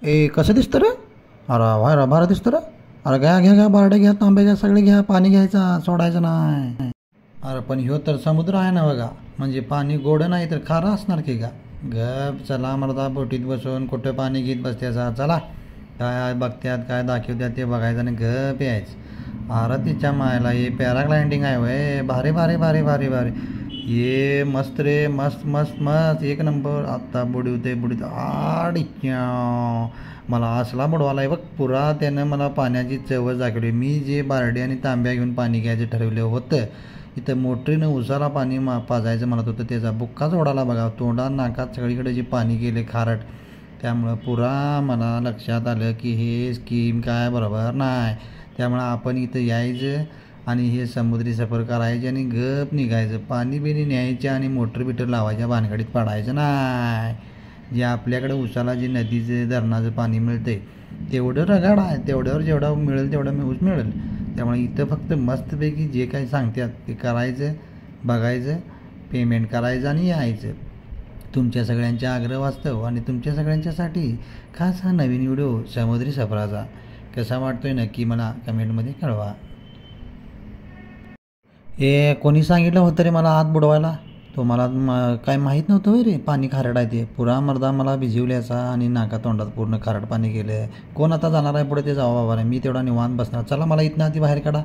कसं दिसतं रे? अरे वा बरं दिसतं रे. अरे घ्या घ्या घ्या, बारडे घ्या, तांबे घ्या, सगळे घ्या, पाणी घ्यायचा, सोडायचं नाही. अरे पण ह्यो तर समुद्र आहे ना बघा, म्हणजे पाणी गोड नाही तर खारं असणार की का? गप चला मर्दा, बोटीत बसून कुठं पाणी घेत बसत्याचा, चला. काय बघत्यात काय दाखवत्यात ते बघायचं आणि गप यायचं. अरे तिच्या मायला हे पॅराग्लायडिंग आहे वय, भारी भारी भारी भारी भारी. ये मस्त रे, मस्त मस्त मस्त, एक नंबर. आत्ता बुडवते बुडवते आडिक्या. मला असला बुडवाला आहे बघ पुरा, त्यानं मला पाण्याची चवच दाखवली. मी जे बारडी आणि तांब्या घेऊन पाणी घ्यायचं ठरवलं होतं, इथं मोटरीनं उसाला पाणी पाजायचं म्हणत होतं, त्याचा बुक्काच ओढाला बघा. तोंडात नाकात सगळीकडे जे पाणी गेले खारट, त्यामुळं पुरा मला लक्षात आलं की हे स्कीम काय बरोबर नाही. त्यामुळं आपण इथं यायचं आणि हे समुद्री सफर करायचे आणि गप निघायचं. पाणी बिणी न्यायचे आणि मोटर बिटर लावायच्या भानगडीत पडायचं नाही. जे आपल्याकडे उसाला जे नदीचं धरणाचं पाणी मिळते तेवढं रगाड आहे, तेवढ्यावर जेवढा मिळेल तेवढा ऊस मिळेल. त्यामुळे इथं फक्त मस्तपैकी जे काही सांगतात ते करायचं, बघायचं, पेमेंट करायचं आणि यायचं. तुमच्या सगळ्यांच्या आग्रह वास्तव आणि तुमच्या सगळ्यांच्यासाठी खास हा नवीन व्हिडिओ समुद्री सफराचा कसा वाटतोय नक्की मला कमेंटमध्ये कळवा. हे कोणी सांगितलं होतं रे मला आत बुडवायला? तो मला काय माहीत नव्हतं होय रे, पाणी खारट आहे ते. पुरा मर्दा मला भिजवल्याचा आणि नाका तोंडात पूर्ण खारट पाणी गेलं. कोण आता जाणार आहे पुढे ते जावा बाबा रे, मी तेवढा निवांत बसणार. चला मला इथनं आधी बाहेर काढा.